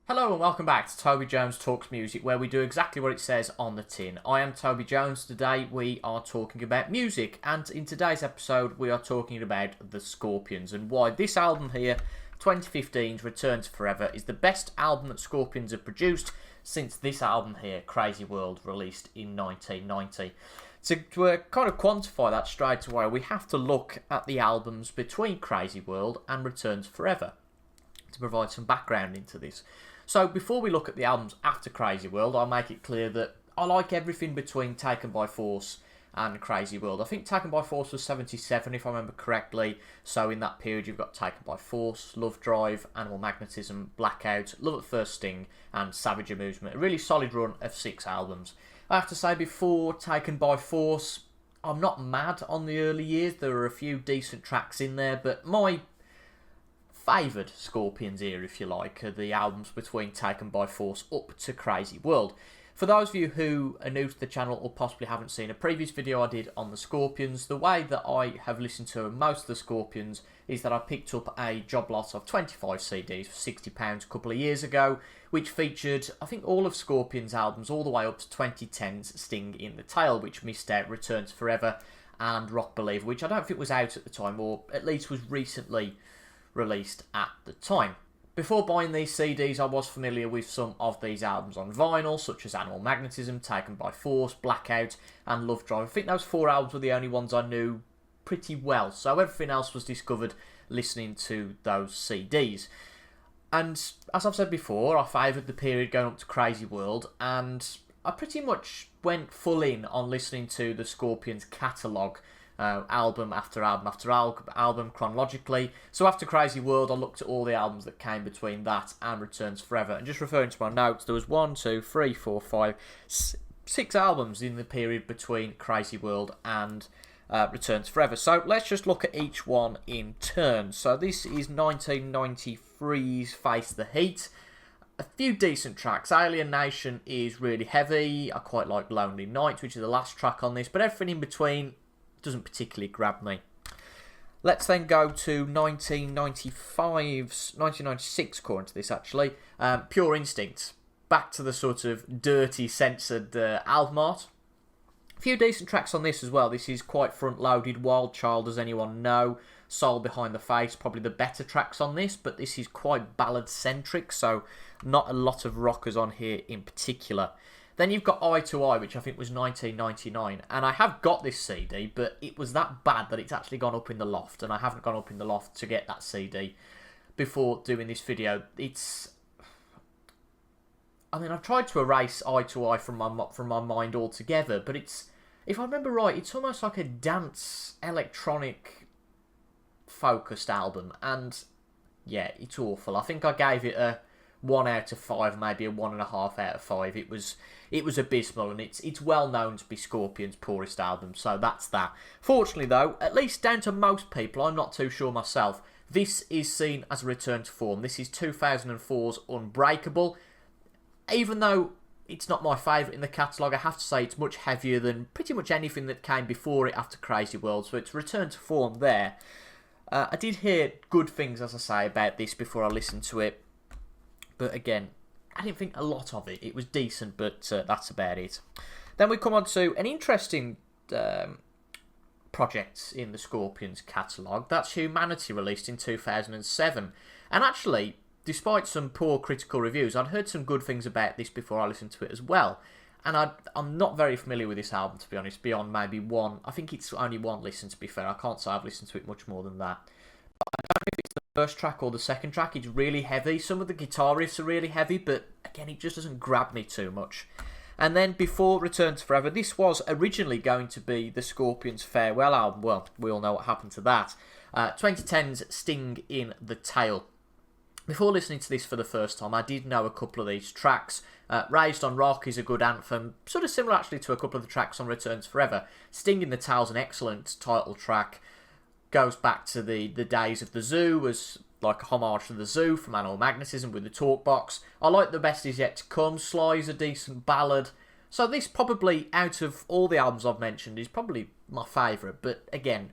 Hello and welcome back to Toby Jones Talks Music, where we do exactly what it says on the tin. I am Toby Jones. Today we are talking about music, and in today's episode we are talking about the Scorpions and why this album here, 2015's Return to Forever, is the best album that Scorpions have produced since this album here, Crazy World, released in 1990. To kind of quantify that straight away, we have to look at the albums between Crazy World and Return to Forever to provide some background into this. So before we look at the albums after Crazy World, I'll make it clear that I like everything between Taken by Force and Crazy World. I think Taken by Force was 77 if I remember correctly, so in that period you've got Taken by Force, Love Drive, Animal Magnetism, Blackout, Love at First Sting and Savage Amusement. A really solid run of 6 albums. I have to say, before Taken by Force, I'm not mad on the early years. There are a few decent tracks in there, but my favoured Scorpions era, if you like, are the albums between Taken by Force up to Crazy World. For those of you who are new to the channel or possibly haven't seen a previous video I did on the Scorpions, the way that I have listened to most of the Scorpions is that I picked up a job lot of 25 CDs for £60 a couple of years ago, which featured, I think, all of Scorpions albums all the way up to 2010's Sting in the Tail, which missed out Return to Forever and Rock Believer, which I don't think was out at the time, or at least was recently released at the time. Before buying these CDs, I was familiar with some of these albums on vinyl, such as Animal Magnetism, Taken by Force, Blackout, and Love Drive. I think those 4 albums were the only ones I knew pretty well, so everything else was discovered listening to those CDs. And as I've said before, I favoured the period going up to Crazy World, and I pretty much went full in on listening to the Scorpions catalogue, album after album after album chronologically. So after Crazy World, I looked at all the albums that came between that and Returns Forever, and just referring to my notes, there was 6 albums in the period between Crazy World and Returns Forever. So let's just look at each one in turn. So this is 1993's Face the Heat. A few decent tracks. Alien Nation is really heavy. I quite like Lonely Nights, which is the last track on this, but everything in between doesn't particularly grab me. Let's then go to 1996, according to this actually, Pure Instinct. Back to the sort of dirty, censored album art. A few decent tracks on this as well. This is quite front-loaded. Wild Child, does anyone know? Soul Behind the Face, probably the better tracks on this, but this is quite ballad-centric, so not a lot of rockers on here in particular. Then you've got Eye to Eye, which I think was 1999, and I have got this CD, but it was that bad that it's actually gone up in the loft, and I haven't gone up in the loft to get that CD before doing this video. I've tried to erase Eye to Eye from my mind altogether, but it's, if I remember right, it's almost like a dance, electronic focused album, and yeah, it's awful. I think I gave it a 1 out of 5, maybe a 1.5 out of 5. It was abysmal, and it's well known to be Scorpions' poorest album, so that's that. Fortunately though, at least down to most people, I'm not too sure myself, this is seen as a return to form. This is 2004's Unbreakable. Even though it's not my favourite in the catalogue, I have to say it's much heavier than pretty much anything that came before it after Crazy World, so it's return to form there. I did hear good things, as I say, about this before I listened to it. But again, I didn't think a lot of it. It was decent, but that's about it. Then we come on to an interesting project in the Scorpions catalogue. That's Humanity, released in 2007. And actually, despite some poor critical reviews, I'd heard some good things about this before I listened to it as well. And I'm not very familiar with this album, to be honest, beyond maybe one. I think it's only one listen, to be fair. I can't say I've listened to it much more than that. I don't know if it's the first track or the second track. It's really heavy. Some of the guitar riffs are really heavy, but again, it just doesn't grab me too much. And then before Return to Forever, this was originally going to be the Scorpions' farewell album. Well, we all know what happened to that. 2010's Sting in the Tail. Before listening to this for the first time, I did know a couple of these tracks. Raised on Rock is a good anthem, sort of similar actually to a couple of the tracks on Return to Forever. Sting in the Tail's an excellent title track. Goes back to the days of the Zoo, as like a homage to the Zoo from Animal Magnetism with the talk box. I like The Best Is Yet to Come. Sly's a decent ballad. So this probably, out of all the albums I've mentioned, is probably my favourite. But again,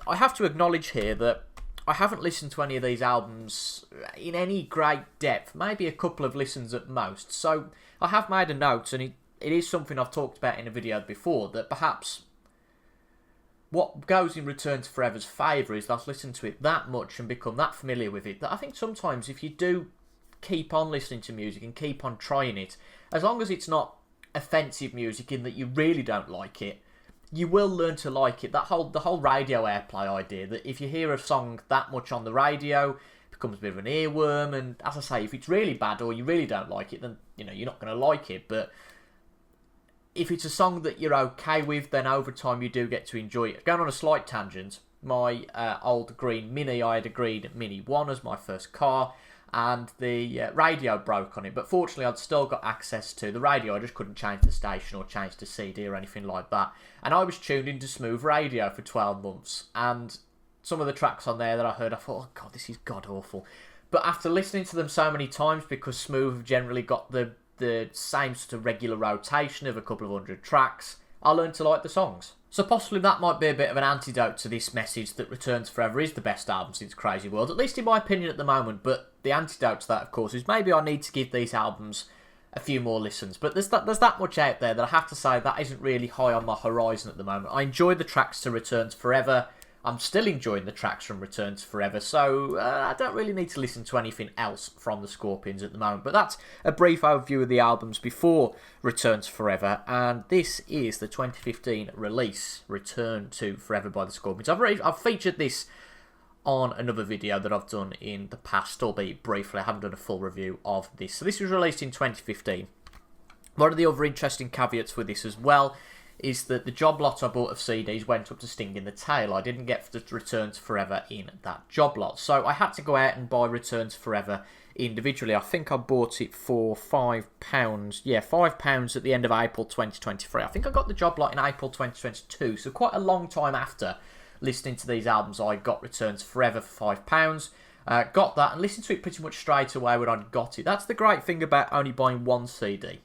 I have to acknowledge here that I haven't listened to any of these albums in any great depth, maybe a couple of listens at most. So I have made a note, and it is something I've talked about in a video before, that perhaps what goes in Return to Forever's favour is that I've listened to it that much and become that familiar with it, that I think sometimes if you do keep on listening to music and keep on trying it, as long as it's not offensive music in that you really don't like it, you will learn to like it. The whole radio airplay idea, that if you hear a song that much on the radio, it becomes a bit of an earworm, and as I say, if it's really bad or you really don't like it, then you're not going to like it. But if it's a song that you're okay with, then over time you do get to enjoy it. Going on a slight tangent, my old green Mini, I had a green Mini 1 as my first car, and the radio broke on it. But fortunately, I'd still got access to the radio. I just couldn't change the station or change the CD or anything like that. And I was tuned into Smooth Radio for 12 months. And some of the tracks on there that I heard, I thought, oh God, this is god-awful. But after listening to them so many times, because Smooth have generally got the same sort of regular rotation of a couple of hundred tracks, I learned to like the songs. So possibly that might be a bit of an antidote to this message that Return to Forever is the best album since Crazy World, at least in my opinion at the moment. But the antidote to that, of course, is maybe I need to give these albums a few more listens. But there's that much out there that I have to say that isn't really high on my horizon at the moment. I enjoy the tracks to Return to Forever. I'm still enjoying the tracks from Return to Forever, so I don't really need to listen to anything else from the Scorpions at the moment. But that's a brief overview of the albums before Return to Forever, and this is the 2015 release, Return to Forever by the Scorpions. I've featured this on another video that I've done in the past, albeit briefly. I haven't done a full review of this. So this was released in 2015. One of the other interesting caveats with this as well is that the job lot I bought of CDs went up to Sting in the Tail. I didn't get the Return to Forever in that job lot, so I had to go out and buy Return to Forever individually. I think I bought it for £5. Yeah, £5 at the end of April 2023. I think I got the job lot in April 2022, so quite a long time after listening to these albums, I got Return to Forever for £5. Got that and listened to it pretty much straight away when I got it. That's the great thing about only buying one CD.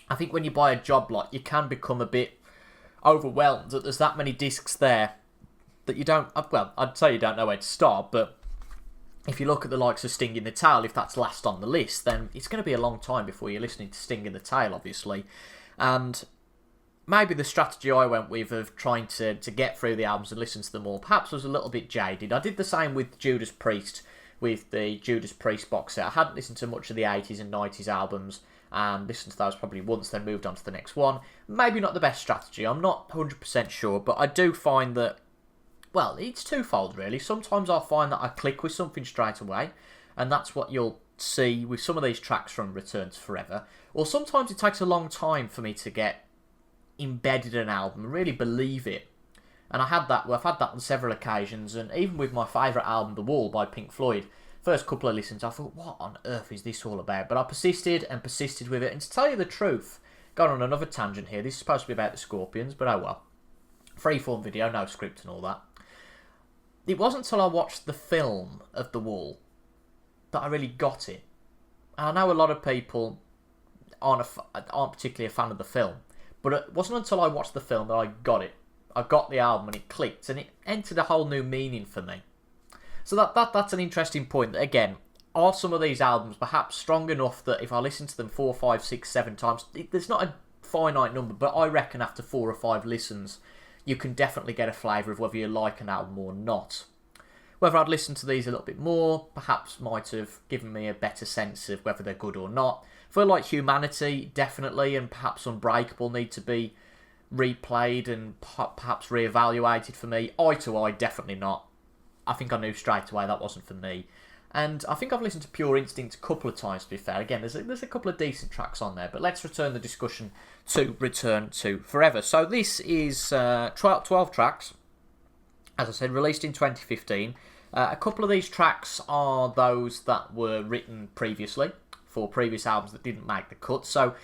I think when you buy a job lot, you can become a bit overwhelmed that there's that many discs there that you don't... Well, I'd say you don't know where to start, but if you look at the likes of Sting in the Tail, if that's last on the list, then it's going to be a long time before you're listening to Sting in the Tail, obviously. And maybe the strategy I went with of trying to get through the albums and listen to them all perhaps was a little bit jaded. I did the same with Judas Priest, with the Judas Priest box set. I hadn't listened to much of the 80s and 90s albums, and listened to those probably once, then moved on to the next one. Maybe not the best strategy, I'm not 100% sure, but I do find that, well, it's twofold really. Sometimes I'll find that I click with something straight away, and that's what you'll see with some of these tracks from Return to Forever. Or sometimes it takes a long time for me to get embedded in an album and really believe it. And I've had that on several occasions, and even with my favourite album, The Wall by Pink Floyd, first couple of listens, I thought, what on earth is this all about? But I persisted and persisted with it. And to tell you the truth, gone on another tangent here. This is supposed to be about the Scorpions, but oh well. Freeform video, no script and all that. It wasn't until I watched the film of The Wall that I really got it. And I know a lot of people aren't particularly a fan of the film, but it wasn't until I watched the film that I got it. I got the album and it clicked, and it entered a whole new meaning for me. So that's an interesting point. That again, are some of these albums perhaps strong enough that if I listen to them 4, 5, 6, 7 times, there's not a finite number, but I reckon after 4 or 5 listens, you can definitely get a flavour of whether you like an album or not. Whether I'd listen to these a little bit more, perhaps might have given me a better sense of whether they're good or not. I feel like Humanity, definitely, and perhaps Unbreakable need to be replayed and perhaps re-evaluated for me. Eye to Eye, definitely not. I think I knew straight away that wasn't for me. And I think I've listened to Pure Instinct a couple of times, to be fair. Again, there's a couple of decent tracks on there, but let's return the discussion to Return to Forever. So this is 12 tracks, as I said, released in 2015. A couple of these tracks are those that were written previously for previous albums that didn't make the cut. So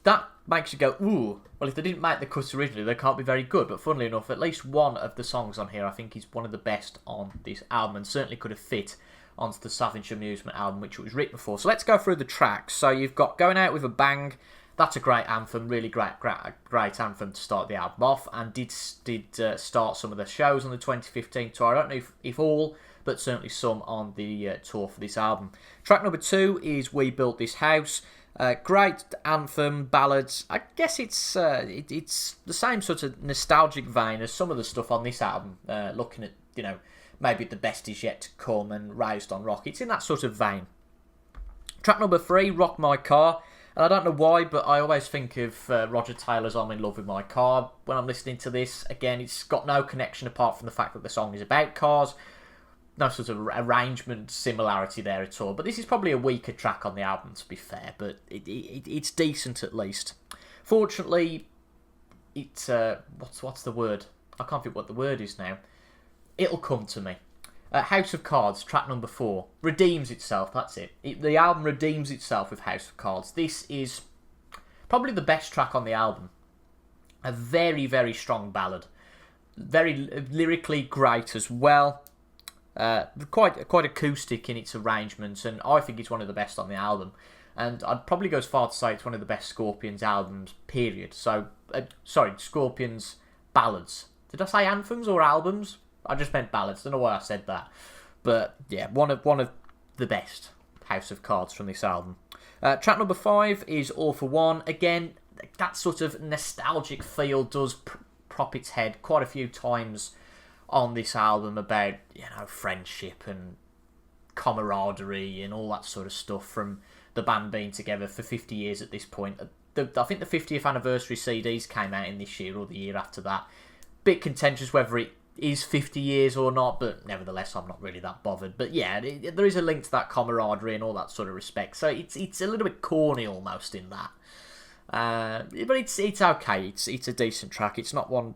that makes you go, ooh, well, if they didn't make the cut originally, they can't be very good. But funnily enough, at least one of the songs on here I think is one of the best on this album, and certainly could have fit onto the Savage Amusement album, which it was written for. So let's go through the tracks. So you've got Going Out With A Bang. That's a great anthem, really great anthem to start the album off, and did start some of the shows on the 2015 tour. I don't know if all but certainly some on the tour for this album. Track number 2 is We Built This House. Great anthem, ballads. I guess it's the same sort of nostalgic vein as some of the stuff on this album. Looking at, maybe The Best Is Yet to Come and Raised on Rock. It's in that sort of vein. Track number 3, Rock My Car. And I don't know why, but I always think of Roger Taylor's I'm in Love with My Car when I'm listening to this. Again, it's got no connection apart from the fact that the song is about cars. No sort of arrangement similarity there at all. But this is probably a weaker track on the album, to be fair. But it's decent at least. Fortunately, it's... what's the word? I can't think what the word is now. It'll come to me. House of Cards, track number 4. Redeems itself, that's it. The album redeems itself with House of Cards. This is probably the best track on the album. A very, very strong ballad. Very lyrically great as well. Quite acoustic in its arrangements, and I think it's one of the best on the album. And I'd probably go as far to say it's one of the best Scorpions albums, period. So, Scorpions ballads. Did I say anthems or albums? I just meant ballads. Don't know why I said that. But, yeah, one of the best House of Cards from this album. Track number 5 is All For One. Again, that sort of nostalgic feel does prop its head quite a few times on this album about, friendship and camaraderie and all that sort of stuff from the band being together for 50 years at this point. I think the 50th anniversary CDs came out in this year or the year after that. Bit contentious whether it is 50 years or not, but nevertheless I'm not really that bothered. But yeah, there is a link to that camaraderie and all that sort of respect, so it's a little bit corny almost in that. But it's okay. It's a decent track. It's not one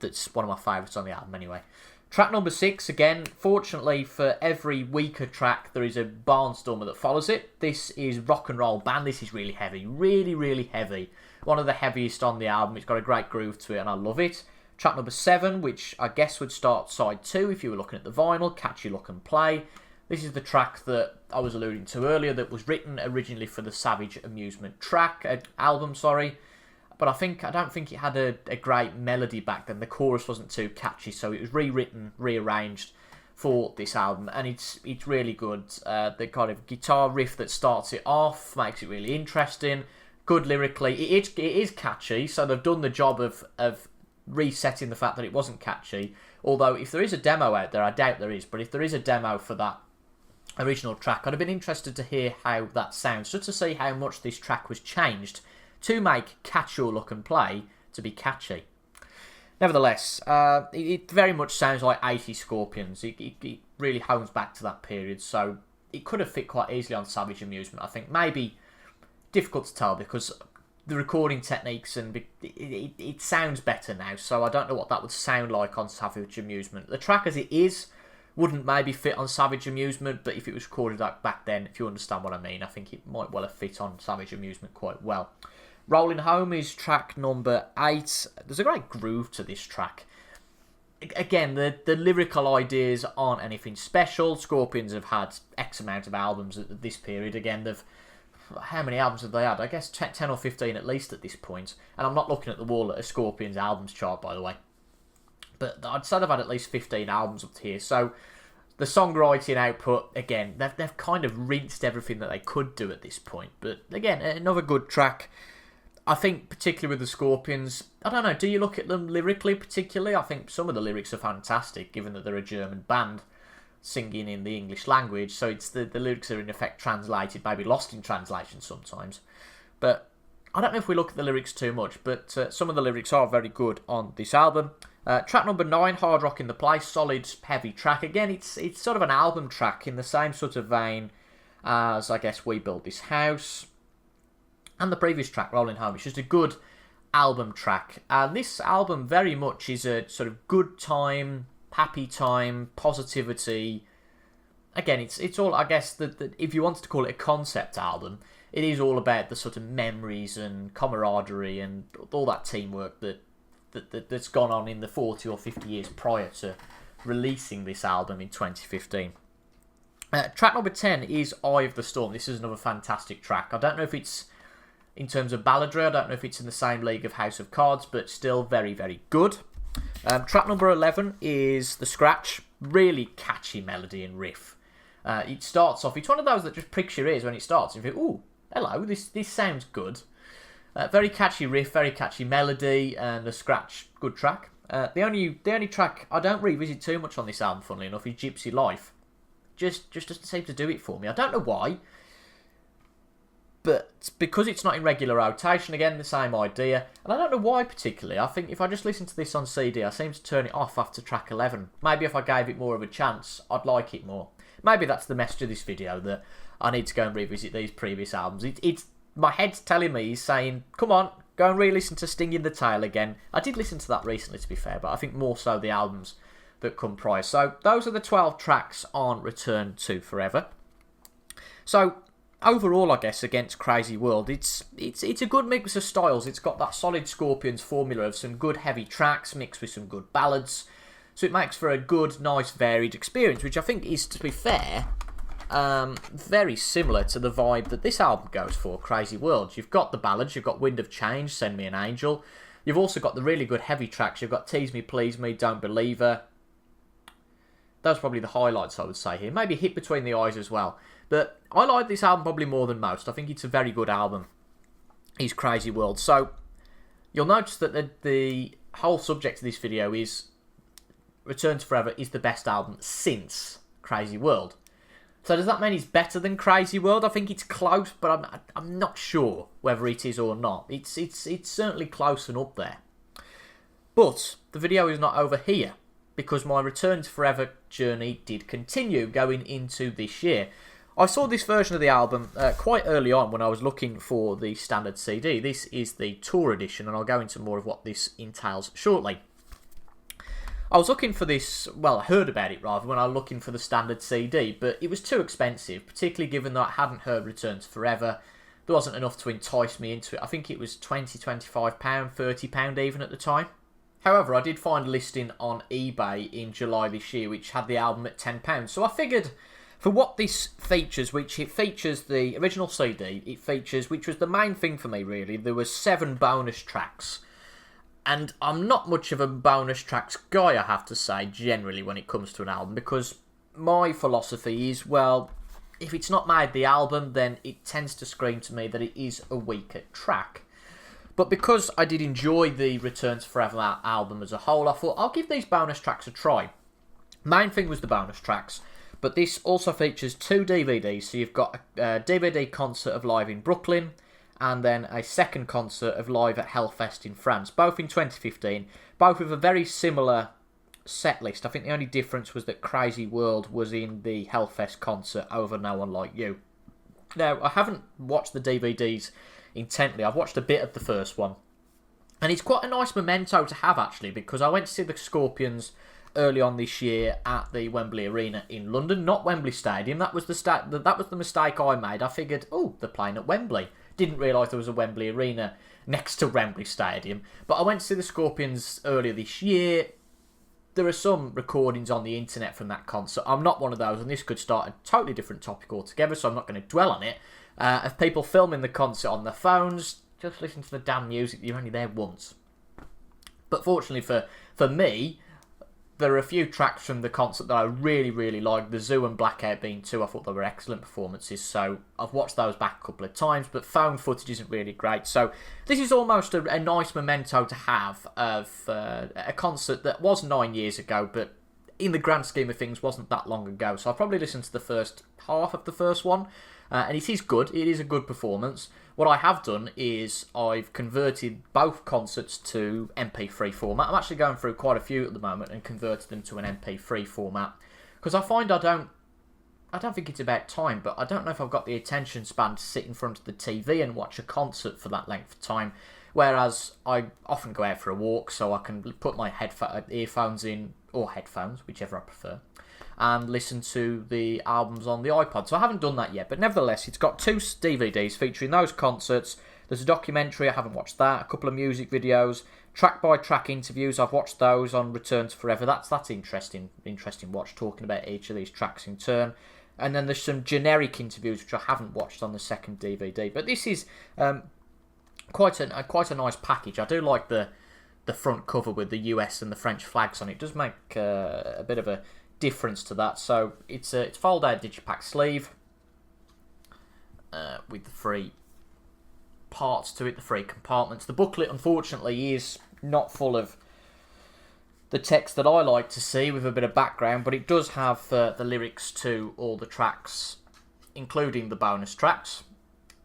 that's one of my favourites on the album anyway. Track number 6, again, fortunately for every weaker track, there is a barnstormer that follows it. This is Rock and Roll Band. This is really heavy. Really, really heavy. One of the heaviest on the album. It's got a great groove to it and I love it. Track number 7, which I guess would start side 2 if you were looking at the vinyl, Catchy Look and Play. This is the track that I was alluding to earlier that was written originally for the Savage Amusement album, but I don't think it had a great melody back then. The chorus wasn't too catchy, so it was rewritten, rearranged for this album, and it's really good. The kind of guitar riff that starts it off makes it really interesting, good lyrically. It is catchy, so they've done the job of resetting the fact that it wasn't catchy. Although if there is a demo out there, I doubt there is, but if there is a demo for that original track, I'd have been interested to hear how that sounds, just to see how much this track was changed to make Catch Your Look and Play to be catchy. Nevertheless, it very much sounds like 80 Scorpions. It really hones back to that period, so it could have fit quite easily on Savage Amusement. I think maybe difficult to tell because the recording techniques and it sounds better now, so I don't know what that would sound like on Savage Amusement. The track as it is wouldn't maybe fit on Savage Amusement, but if it was recorded back then, if you understand what I mean, I think it might well have fit on Savage Amusement quite well. Rolling Home is track number 8. There's a great groove to this track. Again, the lyrical ideas aren't anything special. Scorpions have had X amount of albums at this period. Again, how many albums have they had? I guess 10 or 15 at least at this point. And I'm not looking at the wall at a Scorpions albums chart, by the way. But I'd say they've had at least 15 albums up to here. So the songwriting output, again, they've kind of rinsed everything that they could do at this point. But again, another good track. I think particularly with the Scorpions, I don't know, do you look at them lyrically particularly? I think some of the lyrics are fantastic, given that they're a German band singing in the English language, so it's the lyrics are in effect translated, maybe lost in translation sometimes. But I don't know if we look at the lyrics too much, but some of the lyrics are very good on this album. Track number 9, Hard Rock in the Place, solid, heavy track. Again, it's sort of an album track in the same sort of vein as, I guess, We Built This House. And the previous track, Rolling Home, it's just a good album track. And this album very much is a sort of good time, happy time, positivity. Again, it's all, I guess, that if you wanted to call it a concept album, it is all about the sort of memories and camaraderie and all that teamwork that's gone on in the 40 or 50 years prior to releasing this album in 2015. Track number 10 is Eye of the Storm. This is another fantastic track. I don't know if it's, in terms of balladry, I don't know if it's in the same league of House of Cards, but still very, very good. Track number 11 is The Scratch. really catchy melody and riff. It starts off, it's one of those that just pricks your ears when it starts. You think, ooh, hello, this sounds good. Very catchy riff, very catchy melody, and a scratch, good track. The only track I don't revisit too much on this album, funnily enough, is Gypsy Life. Just doesn't seem to do it for me. I don't know why, but because it's not in regular rotation, again, the same idea. And I don't know why particularly. I think if I just listen to this on CD, I seem to turn it off after track 11. Maybe if I gave it more of a chance, I'd like it more. Maybe that's the message of this video, that I need to go and revisit these previous albums. It's my head's telling me, saying, come on, go and re-listen to Sting in the Tail again. I did listen to that recently, to be fair, but I think more so the albums that come prior. So those are the 12 tracks on Return to Forever. So overall, I guess, against Crazy World, it's a good mix of styles. It's got that solid Scorpions formula of some good heavy tracks mixed with some good ballads. So it makes for a good, nice, varied experience, which I think is, to be fair, very similar to the vibe that this album goes for, Crazy World. You've got the ballads, you've got Wind of Change, Send Me an Angel. You've also got the really good heavy tracks. You've got Tease Me, Please Me, Don't Believe Her. Those are probably the highlights, I would say here. Maybe Hit Between the Eyes as well. But I like this album probably more than most. I think it's a very good album, is Crazy World. So you'll notice that the whole subject of this video is Return to Forever is the best album since Crazy World. So does that mean it's better than Crazy World? I think it's close, but I'm not sure whether it is or not. It's certainly close and up there. But the video is not over here, because my Return to Forever journey did continue going into this year. I saw this version of the album quite early on when I was looking for the standard CD. This is the tour edition, and I'll go into more of what this entails shortly. I was looking for this, well, I heard about it rather, when I was looking for the standard CD, but it was too expensive, particularly given that I hadn't heard Return to Forever. There wasn't enough to entice me into it. I think it was £20, £25, £30 even at the time. However, I did find a listing on eBay in July this year which had the album at £10. So I figured, for what this features, which it features the original CD, it features, which was the main thing for me really, there were 7 bonus tracks. And I'm not much of a bonus tracks guy, I have to say, generally when it comes to an album, because my philosophy is, well, if it's not made the album, then it tends to scream to me that it is a weaker track. But because I did enjoy the Return to Forever album as a whole, I thought I'll give these bonus tracks a try. Main thing was the bonus tracks, but this also features 2 DVDs. So you've got a DVD concert of Live in Brooklyn, and then a second concert of Live at Hellfest in France, both in 2015, both with a very similar set list. I think the only difference was that Crazy World was in the Hellfest concert over No One Like You. Now, I haven't watched the DVDs intently. I've watched a bit of the first one, and it's quite a nice memento to have, actually, because I went to see the Scorpions early on this year at the Wembley Arena in London, not Wembley Stadium. That was the mistake I made. I figured, oh, they're playing at Wembley. Didn't realise there was a Wembley Arena next to Wembley Stadium. But I went to see the Scorpions earlier this year. There are some recordings on the internet from that concert. I'm not one of those, and this could start a totally different topic altogether, so I'm not going to dwell on it. Of people filming the concert on their phones, just listen to the damn music. You're only there once. But fortunately for me, there are a few tracks from the concert that I really, really like. The Zoo and Blackout being 2, I thought they were excellent performances, so I've watched those back a couple of times, but phone footage isn't really great. So this is almost a nice memento to have of a concert that was 9 years ago, but in the grand scheme of things wasn't that long ago. So I've probably listened to the first half of the first one, and it is good. It is a good performance. What I have done is I've converted both concerts to MP3 format. I'm actually going through quite a few at the moment and converted them to an MP3 format, because I find I don't think it's about time, but I don't know if I've got the attention span to sit in front of the TV and watch a concert for that length of time. Whereas I often go out for a walk, so I can put my earphones in, or headphones, whichever I prefer, and listen to the albums on the iPod. So I haven't done that yet, but nevertheless, it's got 2 DVDs featuring those concerts. There's a documentary, I haven't watched that, a couple of music videos, track-by-track interviews, I've watched those on Return to Forever. That's interesting watch, talking about each of these tracks in turn. And then there's some generic interviews, which I haven't watched on the second DVD. But this is quite a nice package. I do like the front cover with the US and the French flags on it. It does make a bit of a difference to that. So it's fold-out digipack sleeve with the 3 parts to it, the 3 compartments. The booklet, unfortunately, is not full of the text that I like to see with a bit of background, but it does have the lyrics to all the tracks, including the bonus tracks.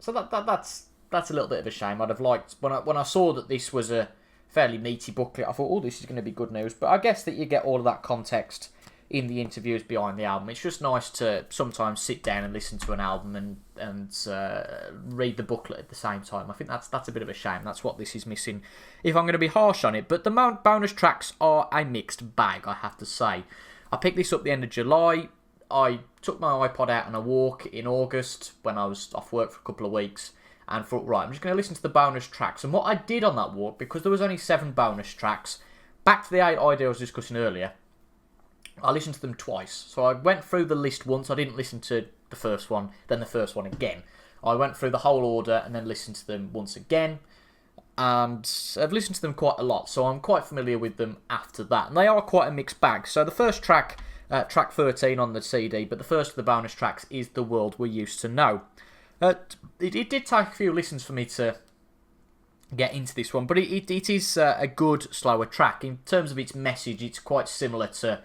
So that's a little bit of a shame. I'd have liked, when I saw that this was a fairly meaty booklet, I thought, oh, this is going to be good news. But I guess that you get all of that context in the interviews behind the album. It's just nice to sometimes sit down and listen to an album and read the booklet at the same time. I think that's a bit of a shame. That's what this is missing, if I'm going to be harsh on it. But the bonus tracks are a mixed bag, I have to say. I picked this up the end of July. I took my iPod out on a walk in August when I was off work for a couple of weeks, and thought, right, I'm just going to listen to the bonus tracks. And what I did on that walk, because there was only 7 bonus tracks, back to the 8 I was discussing earlier, I listened to them twice. So I went through the list once. I didn't listen to the first one, then the first one again. I went through the whole order and then listened to them once again. And I've listened to them quite a lot, so I'm quite familiar with them after that. And they are quite a mixed bag. So the first track, track 13 on the CD, but the first of the bonus tracks is The World We Used to Know. It did take a few listens for me to get into this one, but it is a good, slower track. In terms of its message, it's quite similar to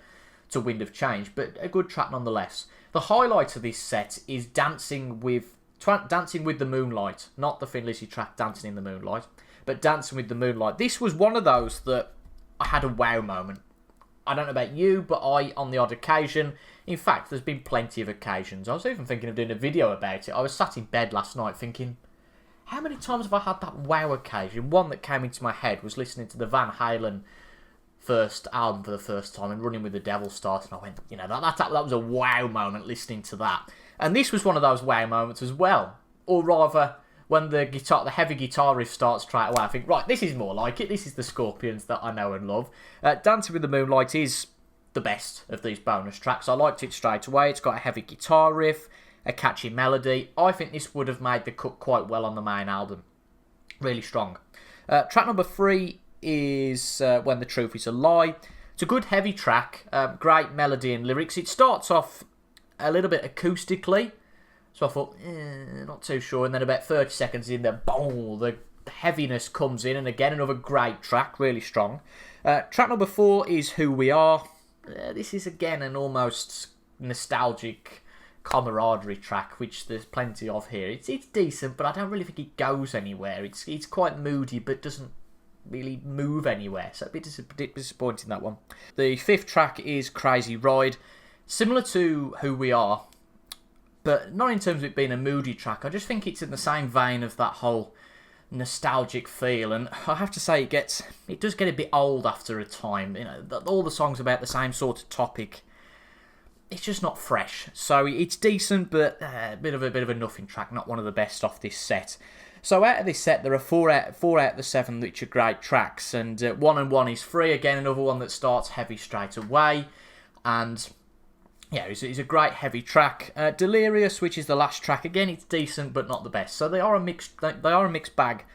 Wind of Change, but a good track nonetheless. The highlight of this set is Dancing with the Moonlight, not the Thin Lizzy track Dancing in the Moonlight, but Dancing with the Moonlight. This was one of those that I had a wow moment. I don't know about you, but I, on the odd occasion, in fact, there's been plenty of occasions. I was even thinking of doing a video about it. I was sat in bed last night thinking, how many times have I had that wow occasion? One that came into my head was listening to the Van Halen first album for the first time and Running with the Devil started, and I went, that was a wow moment listening to that. And this was one of those wow moments as well. Or rather, when the heavy guitar riff starts straight away, I think, right, this is more like it. This is the Scorpions that I know and love. Dancing with the Moonlight is the best of these bonus tracks. I liked it straight away. It's got a heavy guitar riff, a catchy melody. I think this would have made the cut quite well on the main album. Really strong. Track number 3 is When the Truth Is a Lie. It's a good heavy track, great melody and lyrics. It starts off a little bit acoustically, so I thought, not too sure, and then about 30 seconds in there, boom, the heaviness comes in, and again, another great track, really strong. Track number 4 is Who We Are. This is again an almost nostalgic camaraderie track, which there's plenty of here. It's decent, but I don't really think it goes anywhere. It's quite moody, but doesn't really move anywhere, so a bit disappointing, that one. The 5th track is Crazy Ride, similar to Who We Are, but not in terms of it being a moody track. I just think it's in the same vein of that whole nostalgic feel, and I have to say it does get a bit old after a time. All the songs about the same sort of topic. It's just not fresh. So it's decent, but a bit of a nothing track, not one of the best off this set. So out of this set, there are 4 out of the 7 which are great tracks, and 1 and 1 is free. Again, another one that starts heavy straight away, and yeah, it's a great heavy track. Delirious, which is the last track, again, it's decent but not the best. So they are a mixed bag,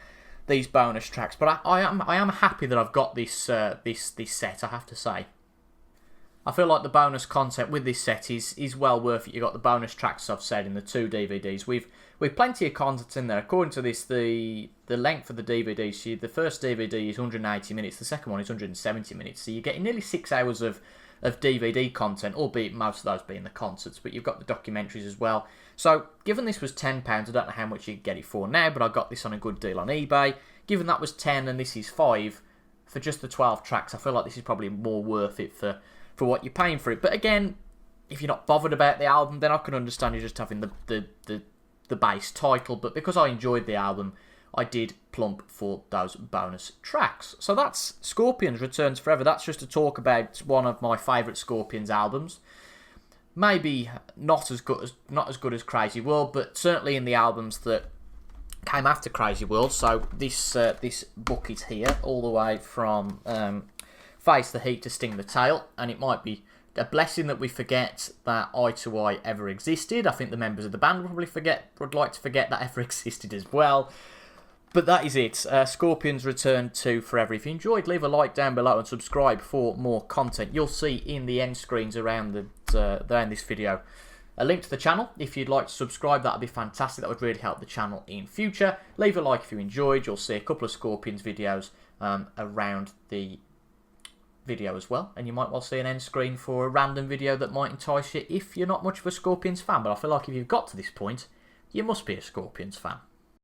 these bonus tracks. But I am happy that I've got this set, I have to say. I feel like the bonus content with this set is well worth it. You've got the bonus tracks, I've said, in the 2 DVDs. We've plenty of content in there. According to this, the length of the DVDs, the first DVD is 180 minutes, the second one is 170 minutes. So you're getting nearly 6 hours of DVD content, albeit most of those being the concerts, but you've got the documentaries as well. So given this was £10, I don't know how much you could get it for now, but I got this on a good deal on eBay. Given that was 10 and this is 5, for just the 12 tracks, I feel like this is probably more worth it for what you're paying for it. But again, if you're not bothered about the album, then I can understand you just having the base title, but because I enjoyed the album, I did plump for those bonus tracks. So that's Scorpions Returns Forever. That's just to talk about one of my favourite Scorpions albums. Maybe not as good as Crazy World, but certainly in the albums that came after Crazy World. So this book is here, all the way from Face the Heat to Sting the Tail, and it might be a blessing that we forget that Eye to Eye ever existed. I think the members of the band would like to forget that ever existed as well. But that is it. Scorpions return to Forever. If you enjoyed, leave a like down below and subscribe for more content. You'll see in the end screens around this video a link to the channel. If you'd like to subscribe, that would be fantastic. That would really help the channel in future. Leave a like if you enjoyed. You'll see a couple of Scorpions videos around the video as well. And you might well see an end screen for a random video that might entice you if you're not much of a Scorpions fan. But I feel like if you've got to this point, you must be a Scorpions fan.